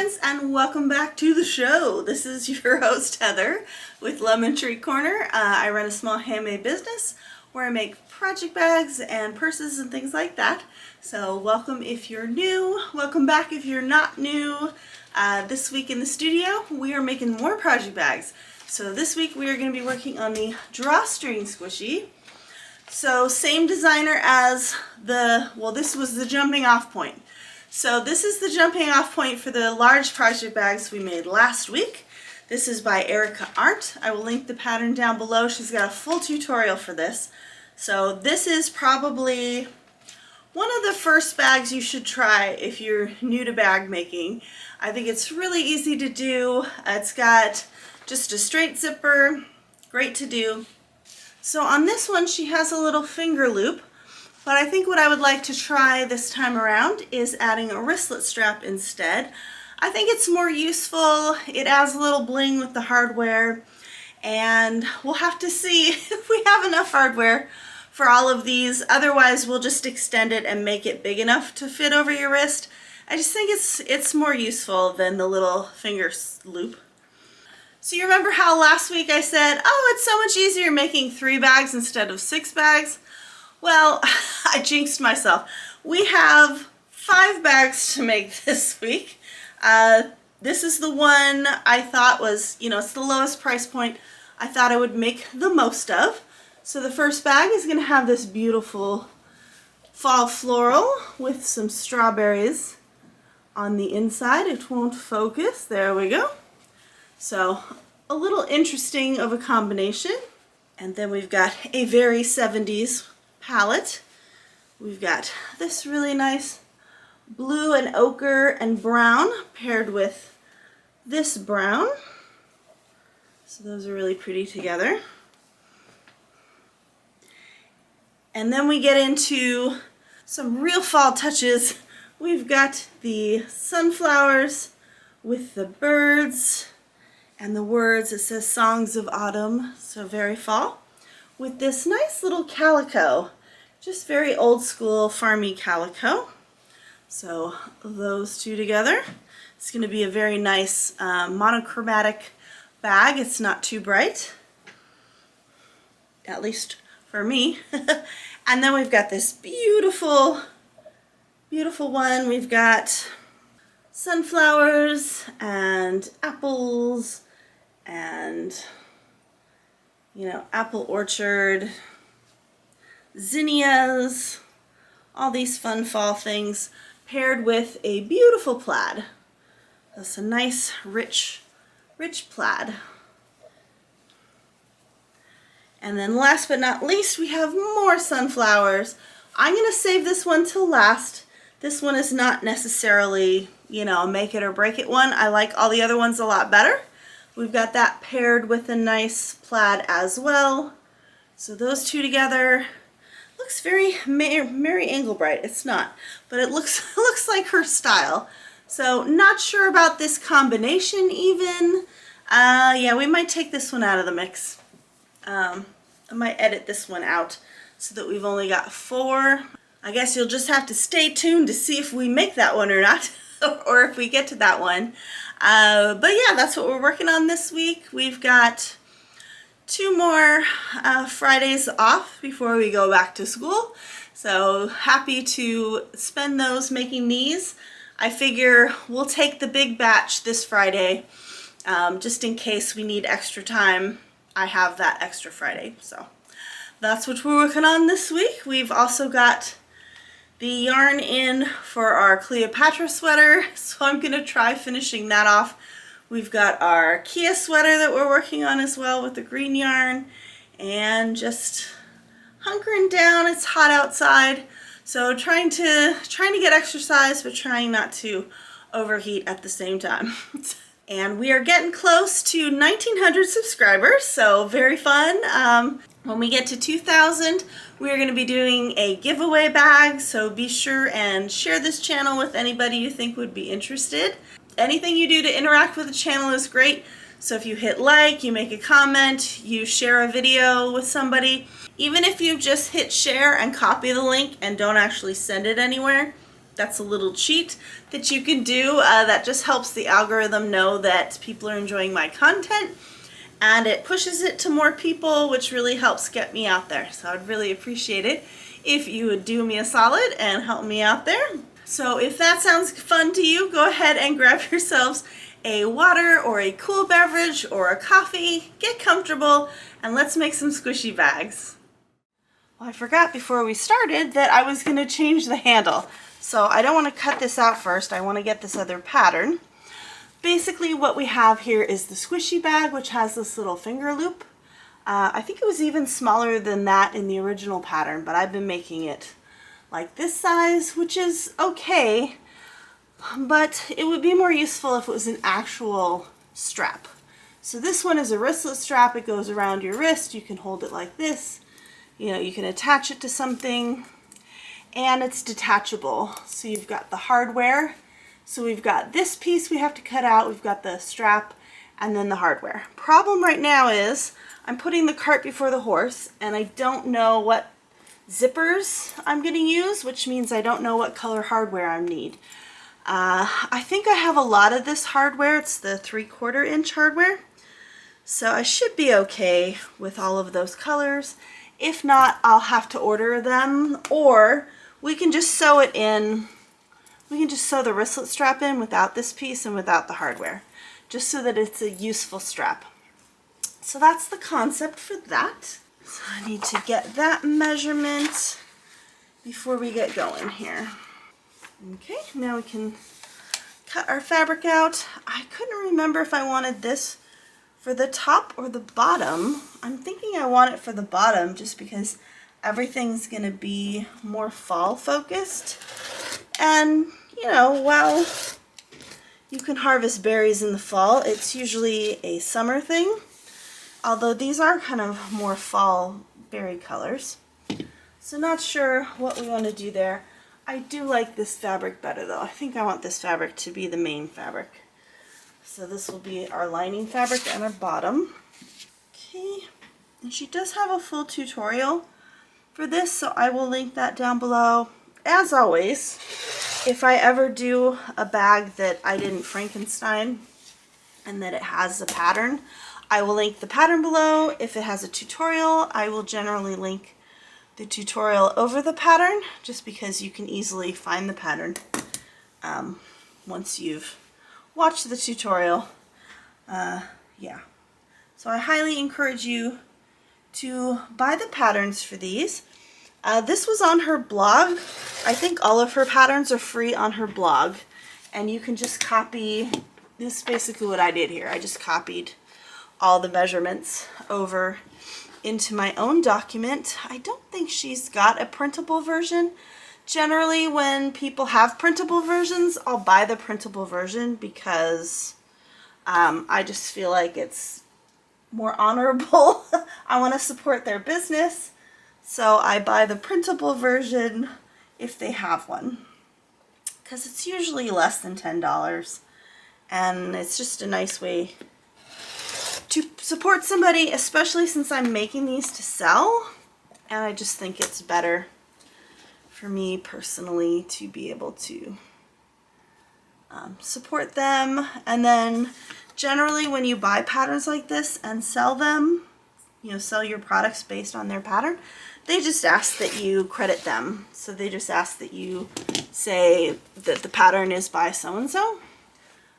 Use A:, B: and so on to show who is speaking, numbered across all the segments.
A: friends, and welcome back to the show. This is your host Heather with Lemon Tree Corner. I run a small handmade business where I make project bags and purses and things like that. So welcome if you're new, welcome back if you're not new. This week in the studio we are making more project bags. So this week we are going to be working on the drawstring squishy. So same designer as this was the jumping off point. So this is the jumping off point for the large project bags we made last week. This is by Erika Arndt. I will link the pattern down below. She's got a full tutorial for this. So this is probably one of the first bags you should try if you're new to bag making. I think it's really easy to do. It's got just a straight zipper, great to do. So on this one she has a little finger loop. But I think what I would like to try this time around is adding a wristlet strap instead. I think it's more useful. It adds a little bling with the hardware, and we'll have to see if we have enough hardware for all of these. Otherwise we'll just extend it and make it big enough to fit over your wrist. I just think it's more useful than the little finger loop. So you remember how last week I said, oh, it's so much easier making 3 bags instead of 6 bags? Well, I jinxed myself. We have 5 bags to make this week. This is the one I thought was, it's the lowest price point I thought I would make the most of. So the first bag is going to have this beautiful fall floral with some strawberries on the inside. It won't focus. There we go. So a little interesting of a combination. And then we've got a very 70s palette. We've got this really nice blue and ochre and brown paired with this brown. So those are really pretty together. And then we get into some real fall touches. We've got the sunflowers with the birds and the words. It says Songs of Autumn, so very fall. With this nice little calico, just very old school farmy calico. So those two together, it's going to be a very nice monochromatic bag. It's not too bright, at least for me. And then we've got this beautiful, beautiful one. We've got sunflowers and apples and apple orchard, zinnias, all these fun fall things paired with a beautiful plaid. That's a nice rich plaid. And then last but not least we have more sunflowers. I'm going to save this one till last. This one is not necessarily, make it or break it one. I like all the other ones a lot better. We've got that paired with a nice plaid as well. So those two together looks very Mary Englebright. It's not, but it looks like her style. So not sure about this combination even. Yeah, we might take this one out of the mix. I might edit this one out so that we've only got 4. I guess you'll just have to stay tuned to see if we make that one or not, or if we get to that one. But yeah, that's what we're working on this week. We've got 2 more Fridays off before we go back to school. So happy to spend those making these. I figure we'll take the big batch this Friday, just in case we need extra time. I have that extra Friday. So that's what we're working on this week. We've also got the yarn in for our Cleopatra sweater, so I'm going to try finishing that off. We've got our Kia sweater that we're working on as well with the green yarn, and just hunkering down. It's hot outside, so trying to get exercise, but trying not to overheat at the same time. And we are getting close to 1,900 subscribers, so very fun. When we get to 2,000, we are going to be doing a giveaway bag, so be sure and share this channel with anybody you think would be interested. Anything you do to interact with the channel is great, so if you hit like, you make a comment, you share a video with somebody, even if you just hit share and copy the link and don't actually send it anywhere, That's a little cheat that you can do that just helps the algorithm know that people are enjoying my content, and it pushes it to more people, which really helps get me out there. So I'd really appreciate it if you would do me a solid and help me out there. So if that sounds fun to you, go ahead and grab yourselves a water or a cool beverage or a coffee, get comfortable, and let's make some squishy bags. Well, I forgot before we started that I was going to change the handle. So I don't want to cut this out first. I want to get this other pattern. Basically what we have here is the squishy bag, which has this little finger loop. I think it was even smaller than that in the original pattern, but I've been making it like this size, which is okay, but it would be more useful if it was an actual strap. So this one is a wristlet strap. It goes around your wrist. You can hold it like this. You know, you can attach it to something, and it's detachable. So you've got the hardware. So we've got this piece we have to cut out. We've got the strap and then the hardware. Problem right now is I'm putting the cart before the horse, and I don't know what zippers I'm going to use, which means I don't know what color hardware I need. I think I have a lot of this hardware. It's the 3/4 inch hardware. So I should be okay with all of those colors. If not, I'll have to order them, or we can just sew it in. We can just sew the wristlet strap in without this piece and without the hardware, just so that it's a useful strap. So that's the concept for that. So I need to get that measurement before we get going here. Okay, now we can cut our fabric out. I couldn't remember if I wanted this for the top or the bottom. I'm thinking I want it for the bottom just because everything's going to be more fall focused. And, you know, while you can harvest berries in the fall, it's usually a summer thing. Although these are kind of more fall berry colors. So not sure what we want to do there. I do like this fabric better though. I think I want this fabric to be the main fabric. So this will be our lining fabric and our bottom. Okay, and she does have a full tutorial for this, so I will link that down below. As always, if I ever do a bag that I didn't Frankenstein and that it has a pattern, I will link the pattern below. If it has a tutorial, I will generally link the tutorial over the pattern, just because you can easily find the pattern once you've watched the tutorial. Yeah. So I highly encourage you to buy the patterns for these. This was on her blog. I think all of her patterns are free on her blog, and you can just copy. This is basically what I did here. I just copied all the measurements over into my own document. I don't think she's got a printable version. Generally, when people have printable versions, I'll buy the printable version because I just feel like it's more honorable. I want to support their business, so I buy the printable version if they have one, because it's usually less than $10, and it's just a nice way to support somebody, especially since I'm making these to sell, and I just think it's better for me personally to be able to support them. And then generally when you buy patterns like this and sell them, you know, sell your products based on their pattern, they just ask that you credit them. So they just ask that you say that the pattern is by so-and-so.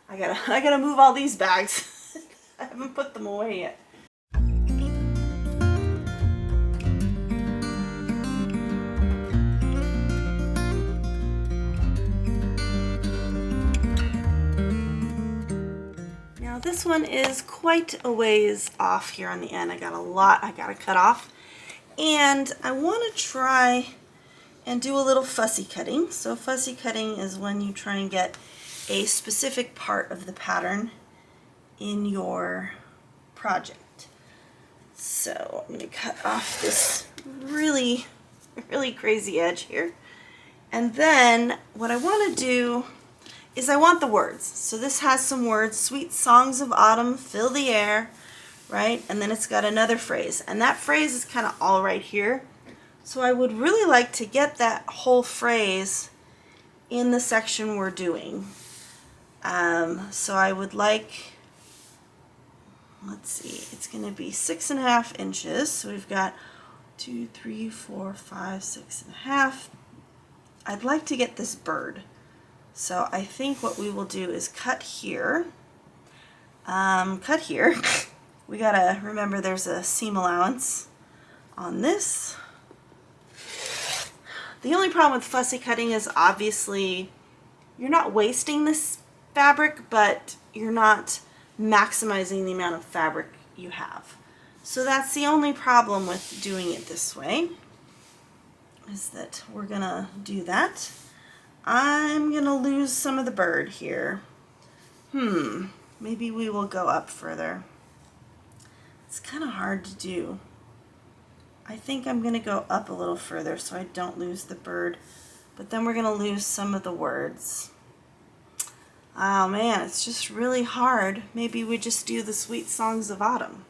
A: I gotta move all these bags. I haven't put them away yet. Now this one is quite a ways off here on the end. I got a lot I gotta cut off, and I want to try and do a little fussy cutting. So fussy cutting is when you try and get a specific part of the pattern in your project. So I'm going to cut off this really crazy edge here, and then what I want to do is I want the words. So this has some words: sweet songs of autumn fill the air, right? And then it's got another phrase, and that phrase is kind of all right here. So I would really like to get that whole phrase in the section we're doing. So I would like, let's see, it's going to be 6.5 inches. So we've got 2, 3, 4, 5, 6.5. I'd like to get this bird. So I think what we will do is cut here. We gotta remember there's a seam allowance on this. The only problem with fussy cutting is obviously you're not wasting this fabric, but you're not maximizing the amount of fabric you have. So that's the only problem with doing it this way, is that we're gonna do that. I'm gonna lose some of the bird here. Maybe we will go up further. It's kind of hard to do. I think I'm gonna go up a little further so I don't lose the bird, but then we're gonna lose some of the words. Oh man, it's just really hard. Maybe we just do the Sweet Songs of Autumn.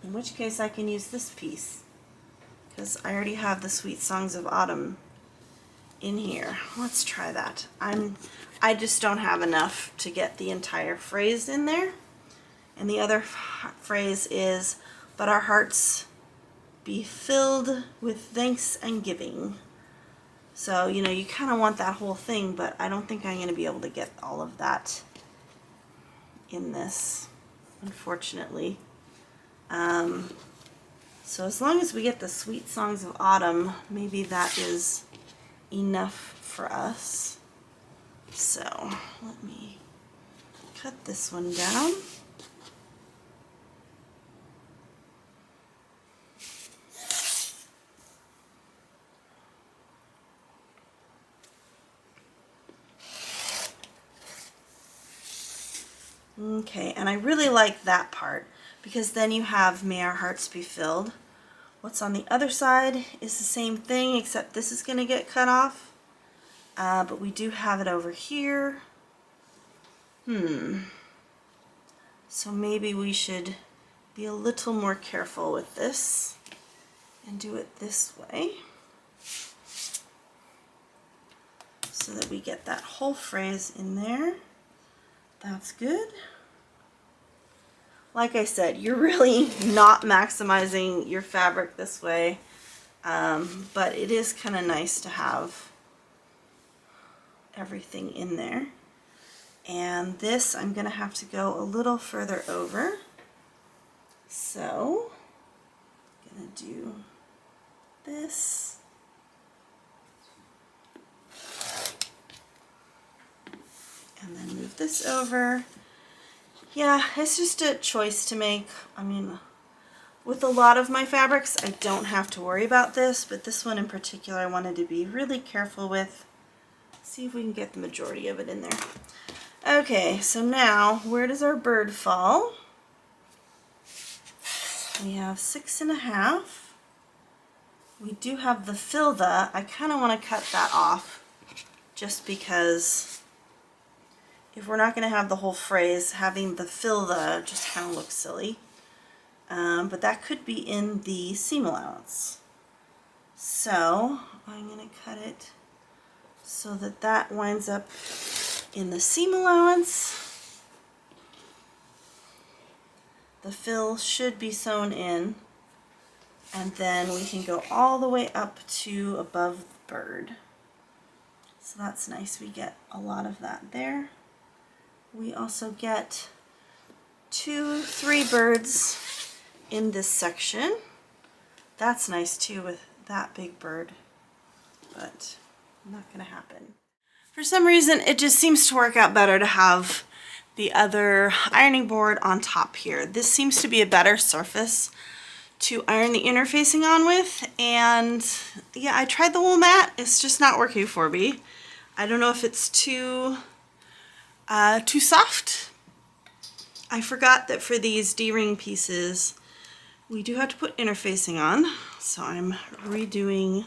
A: In which case I can use this piece, because I already have the Sweet Songs of Autumn in here. Let's try that. I just don't have enough to get the entire phrase in there. And the other phrase is, "But our hearts be filled with thanks and giving." So, you know, you kind of want that whole thing, but I don't think I'm going to be able to get all of that in this, unfortunately. So as long as we get the Sweet Songs of Autumn, maybe that is enough for us. So let me cut this one down. Okay, and I really like that part, because then you have "May our hearts be filled." What's on the other side is the same thing, except this is going to get cut off. But we do have it over here. So maybe we should be a little more careful with this and do it this way, so that we get that whole phrase in there. That's good. Like I said, you're really not maximizing your fabric this way, but it is kind of nice to have everything in there. And this, I'm going to have to go a little further over. So, I'm going to do this. And then move this over. Yeah, it's just a choice to make. I mean, with a lot of my fabrics, I don't have to worry about this, but this one in particular I wanted to be really careful with. See if we can get the majority of it in there. Okay, so now, where does our bird fall? We have 6.5. We do have the fill the. I kind of want to cut that off, just because if we're not going to have the whole phrase, having the fill the just kind of looks silly. But that could be in the seam allowance. So I'm going to cut it so that that winds up in the seam allowance. The fill should be sewn in, and then we can go all the way up to above the bird. So that's nice. We get a lot of that there. We also get 2, 3 birds in this section. That's nice too with that big bird, but not going to happen. For some reason, it just seems to work out better to have the other ironing board on top here. This seems to be a better surface to iron the interfacing on with, and yeah, I tried the wool mat. It's just not working for me. I don't know if it's too soft. I forgot that for these D-ring pieces we do have to put interfacing on, so I'm redoing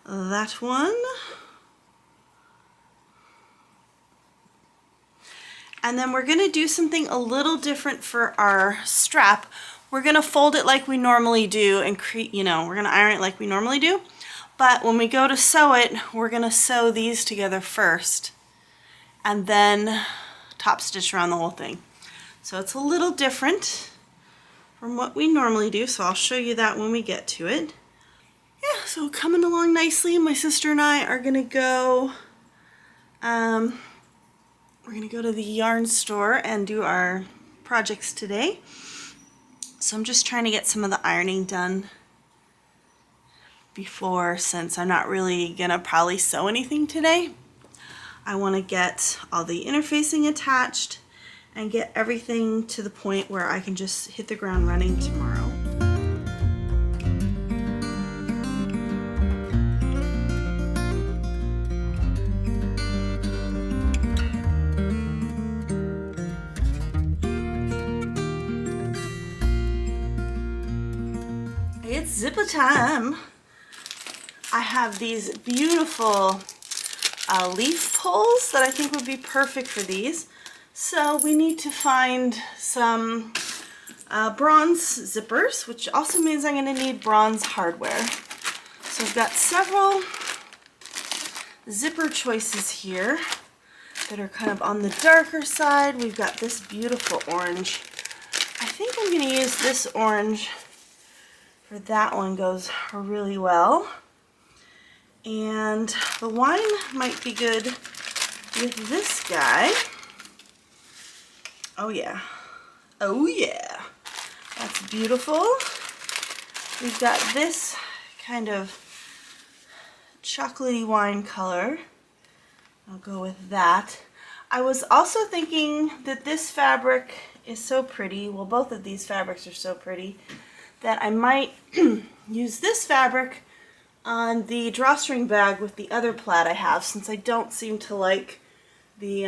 A: that one. And then we're going to do something a little different for our strap. We're going to fold it like we normally do and we're going to iron it like we normally do, But when we go to sew it, we're gonna sew these together first and then top stitch around the whole thing. So it's a little different from what we normally do, so I'll show you that when we get to it. Yeah, so coming along nicely. My sister and I are gonna go, we're gonna go to the yarn store and do our projects today. So I'm just trying to get some of the ironing done before, since I'm not really gonna probably sew anything today. I want to get all the interfacing attached and get everything to the point where I can just hit the ground running tomorrow. It's zipper time. I have these beautiful leaf pulls that I think would be perfect for these. So we need to find some bronze zippers, which also means I'm going to need bronze hardware. So I've got several zipper choices here that are kind of on the darker side. We've got this beautiful orange. I think I'm going to use this orange for that one, goes really well. And the wine might be good with this guy. Oh yeah. Oh yeah. That's beautiful. We've got this kind of chocolatey wine color. I'll go with that. I was also thinking that this fabric is so pretty. Well, both of these fabrics are so pretty that I might use this fabric on the drawstring bag with the other plaid I have, since I don't seem to like the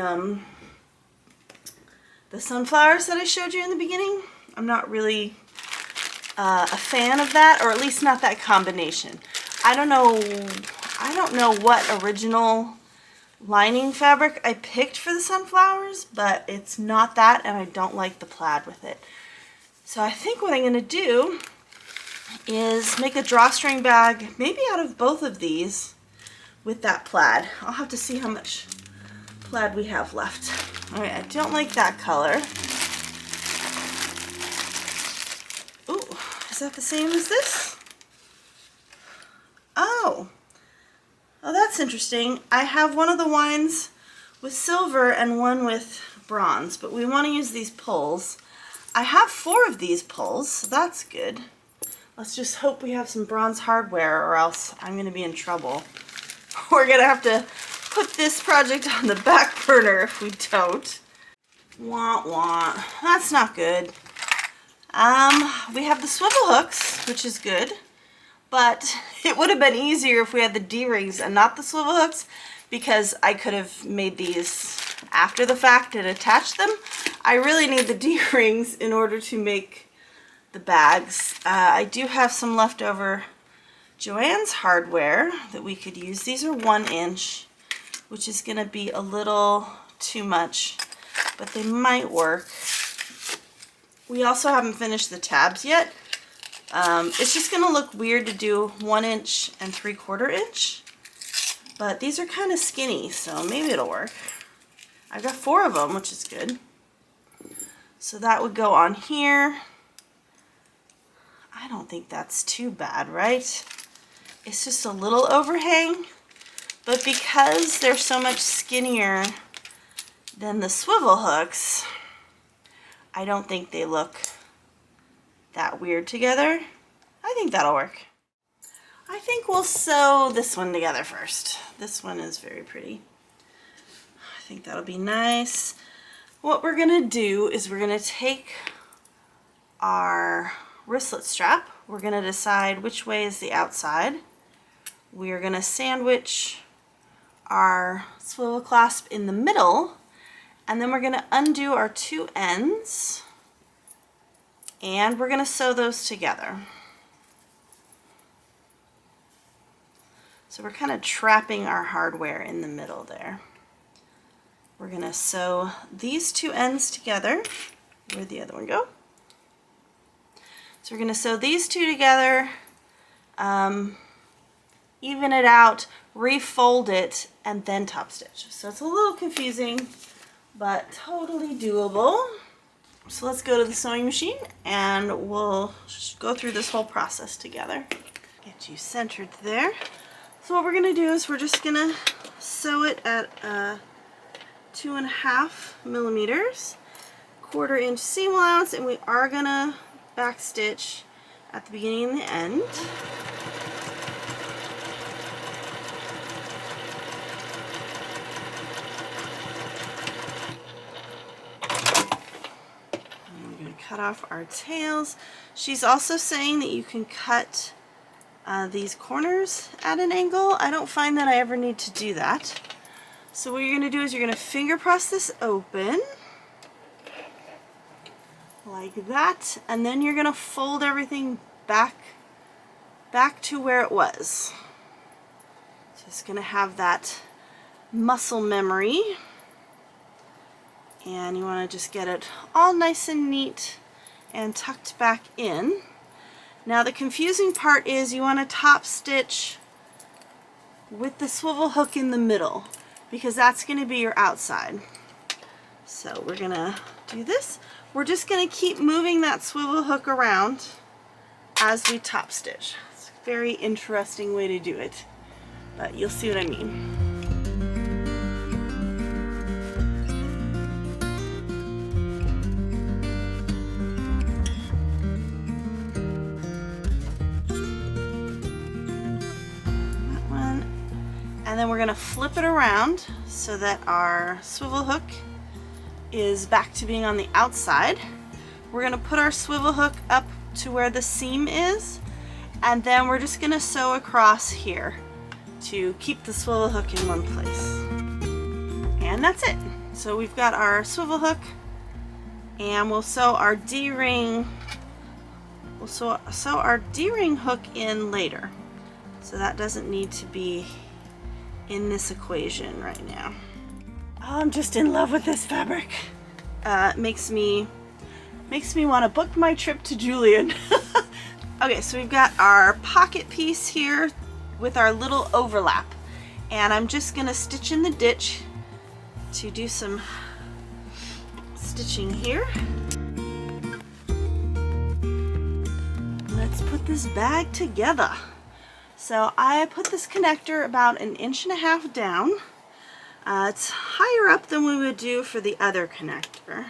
A: sunflowers that I showed you in the beginning. I'm not really a fan of that, or at least not that combination. I don't know what original lining fabric I picked for the sunflowers, but it's not that, and I don't like the plaid with it. So I think what I'm going to do is make a drawstring bag, maybe out of both of these, with that plaid. I'll have to see how much plaid we have left. Alright, I don't like that color. Ooh, is that the same as this? Oh, that's interesting. I have one of the wines with silver and one with bronze, but we want to use these pulls. I have 4 of these pulls, so that's good. Let's just hope we have some bronze hardware, or else I'm going to be in trouble. We're going to have to put this project on the back burner if we don't. Wah wah. That's not good. We have the swivel hooks, which is good, but it would have been easier if we had the D-rings and not the swivel hooks, because I could have made these after the fact and attached them. I really need the D-rings in order to make the bags. I do have some leftover Joann's hardware that we could use. These are 1 inch, which is going to be a little too much, but they might work. We also haven't finished the tabs yet. It's just going to look weird to do 1 inch and 3/4 inch, but these are kind of skinny, so maybe it'll work. I've got 4 of them, which is good. So that would go on here. I don't think that's too bad, right? It's just a little overhang, but because they're so much skinnier than the swivel hooks, I don't think they look that weird together. I think that'll work. I think we'll sew this one together first. This one is very pretty. I think that'll be nice. What we're gonna do is we're gonna take our wristlet strap. We're gonna decide which way is the outside. We are gonna sandwich our swivel clasp in the middle, and then we're gonna undo our 2 ends, and we're gonna sew those together. So we're kind of trapping our hardware in the middle there. We're gonna sew these 2 ends together. Where'd the other one go? So we're gonna sew these 2 together even it out, refold it, and then top stitch. So it's a little confusing, but totally doable. So let's go to the sewing machine and we'll just go through this whole process together. Get you centered there. So what we're gonna do is we're just gonna sew it at 2.5 millimeters, 1/4 inch seam allowance, and we are gonna back stitch at the beginning and the end. Cut off our tails. She's also saying that you can cut these corners at an angle. I don't find that I ever need to do that. So what you're going to do is you're going to finger press this open like that, and then you're going to fold everything back to where it was. So it's going to have that muscle memory. And you want to just get it all nice and neat and tucked back in. Now the confusing part is you want to top stitch with the swivel hook in the middle, because that's going to be your outside. So we're going to do this. We're just going to keep moving that swivel hook around as we top stitch. It's a very interesting way to do it, but you'll see what I mean. And then we're going to flip it around so that our swivel hook is back to being on the outside. We're going to put our swivel hook up to where the seam is, and then we're just going to sew across here to keep the swivel hook in one place. And that's it. So we've got our swivel hook, and we'll sew our D-ring. We'll sew our D-ring hook in later. So that doesn't need to be in this equation right now. Oh, I'm just in love with this fabric. It makes me want to book my trip to Julian. Okay, so we've got our pocket piece here with our little overlap, and I'm just gonna stitch in the ditch to do some stitching here. Let's put this bag together. So I put this connector about 1.5 inches down. It's higher up than we would do for the other connector.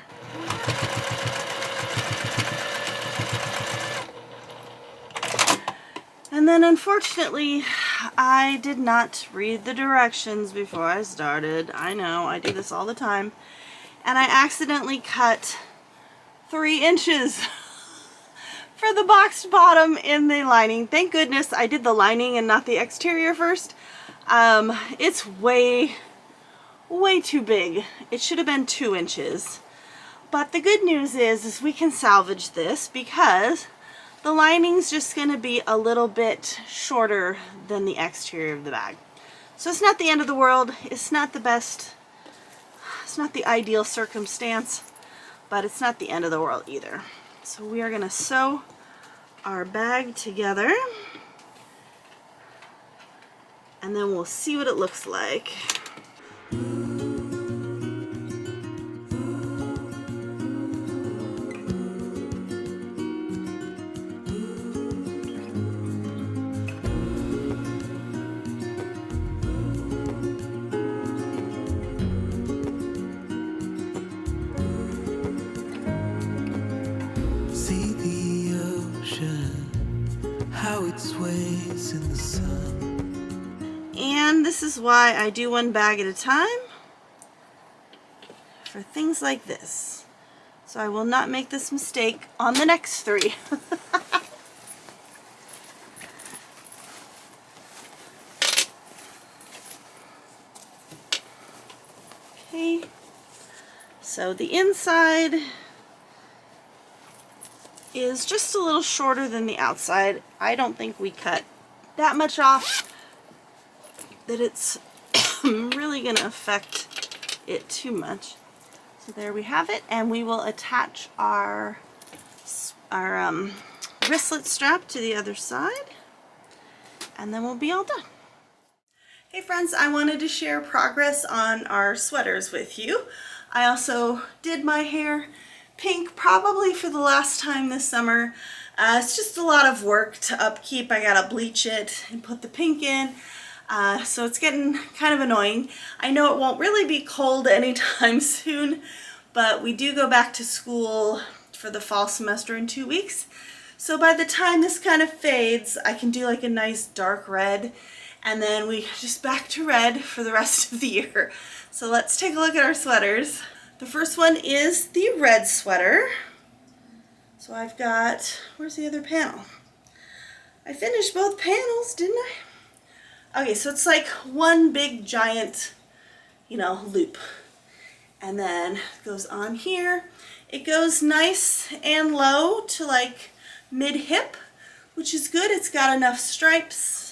A: And then unfortunately, I did not read the directions before I started. I know, I do this all the time. And I accidentally cut 3 inches for the boxed bottom in the lining. Thank goodness I did the lining and not the exterior first. It's way too big. It should have been 2 inches. But the good news is we can salvage this, because the lining's just going to be a little bit shorter than the exterior of the bag. So it's not the end of the world. It's not the best. It's not the ideal circumstance, but it's not the end of the world either. So we are going to sew our bag together, and then we'll see what it looks like. And this is why I do one bag at a time for things like this. So I will not make this mistake on the next 3. Okay, so the inside is just a little shorter than the outside. I don't think we cut that much off that it's really going to affect it too much. So there we have it, and we will attach our wristlet strap to the other side, and then we'll be all done. Hey friends, I wanted to share progress on our sweaters with you. I also did my hair pink probably for the last time this summer. It's just a lot of work to upkeep. I gotta bleach it and put the pink in. So it's getting kind of annoying. I know it won't really be cold anytime soon, but we do go back to school for the fall semester in 2 weeks. So by the time this kind of fades, I can do like a nice dark red, and then we just back to red for the rest of the year. So let's take a look at our sweaters. The first one is the red sweater. So I've got, where's the other panel? I finished both panels, didn't I? Okay, so it's like one big giant, loop. And then it goes on here. It goes nice and low to like mid-hip, which is good. It's got enough stripes.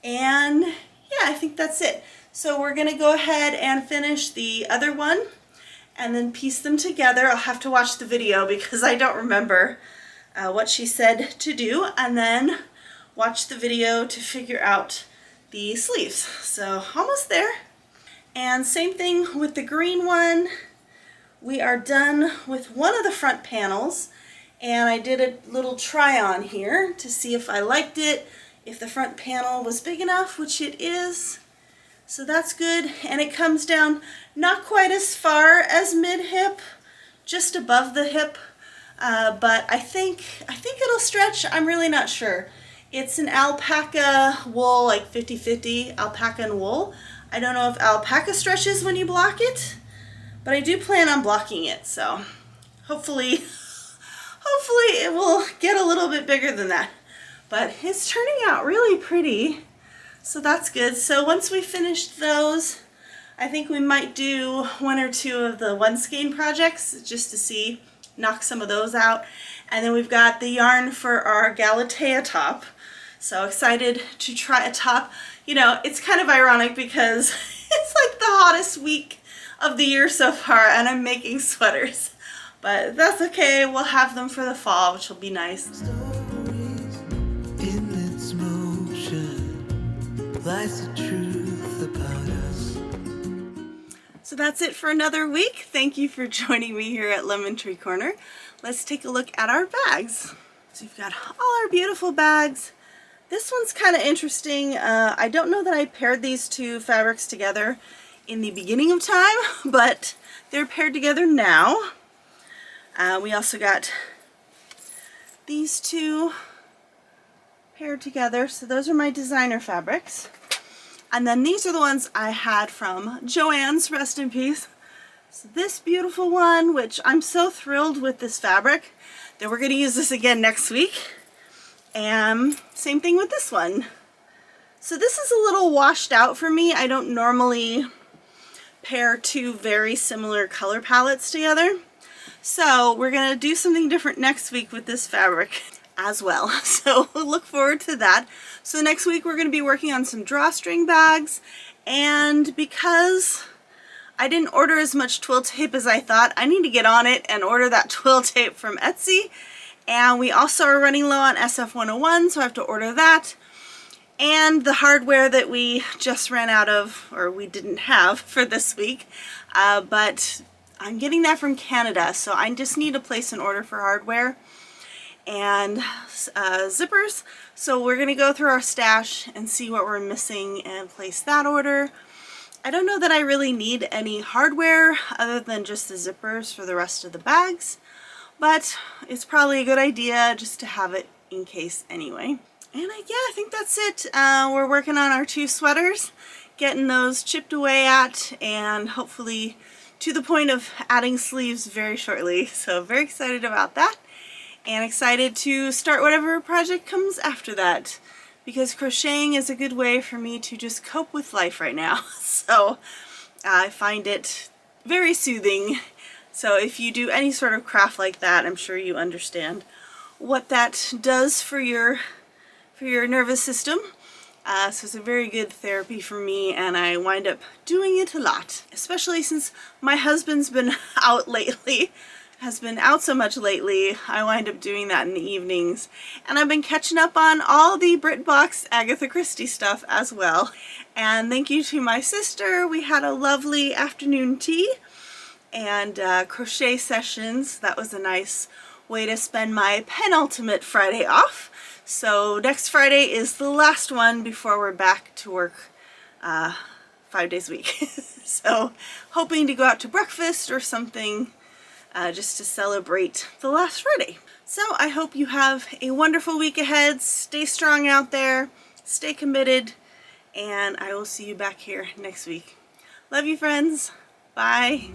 A: And yeah, I think that's it. So we're gonna go ahead and finish the other one and then piece them together. I'll have to watch the video because I don't remember what she said to do, and then watch the video to figure out the sleeves. So almost there. And same thing with the green one. We are done with one of the front panels, and I did a little try on here to see if I liked it, if the front panel was big enough, which it is. So that's good. And it comes down not quite as far as mid-hip, just above the hip, but I think it'll stretch. I'm really not sure. It's an alpaca wool, like 50-50 alpaca and wool. I don't know if alpaca stretches when you block it, but I do plan on blocking it, so hopefully it will get a little bit bigger than that. But it's turning out really pretty, so that's good. So once we finish those, I think we might do one or two of the one skein projects just to see, knock some of those out. And then we've got the yarn for our Galatea top. So excited to try a top. It's kind of ironic because it's like the hottest week of the year so far and I'm making sweaters. But that's okay, we'll have them for the fall, which will be nice. Lies the truth about us. So that's it for another week. Thank you for joining me here at Lemon Tree Corner. Let's take a look at our bags. So we've got all our beautiful bags. This one's kind of interesting. I don't know that I paired these two fabrics together in the beginning of time, but they're paired together now. We also got these two paired together. So those are my designer fabrics. And then these are the ones I had from Joann's, rest in peace. So this beautiful one, which I'm so thrilled with this fabric that we're going to use this again next week. And same thing with this one. So this is a little washed out for me. I don't normally pair two very similar color palettes together. So we're going to do something different next week with this fabric as well. So look forward to that. So next week we're going to be working on some drawstring bags, and because I didn't order as much twill tape as I thought, I need to get on it and order that twill tape from Etsy. And we also are running low on SF101, so I have to order that. And the hardware that we just ran out of, or we didn't have for this week, but I'm getting that from Canada, so I just need to place an order for hardware and zippers. So we're gonna go through our stash and see what we're missing and place that order. I don't know that I really need any hardware other than just the zippers for the rest of the bags, but it's probably a good idea just to have it in case anyway. And yeah, I think that's it. We're working on our two sweaters, getting those chipped away at, and hopefully to the point of adding sleeves very shortly. So very excited about that. And excited to start whatever project comes after that, because crocheting is a good way for me to just cope with life right now. So I find it very soothing. So if you do any sort of craft like that, I'm sure you understand what that does for your nervous system. So it's a very good therapy for me, and I wind up doing it a lot, especially since my husband's been out lately has been out so much lately, I wind up doing that in the evenings. And I've been catching up on all the BritBox Agatha Christie stuff as well. And thank you to my sister. We had a lovely afternoon tea and crochet sessions. That was a nice way to spend my penultimate Friday off. So next Friday is the last one before we're back to work 5 days a week. So hoping to go out to breakfast or something just to celebrate the last Friday. So I hope you have a wonderful week ahead. Stay strong out there, stay committed, and I will see you back here next week. Love you, friends. Bye.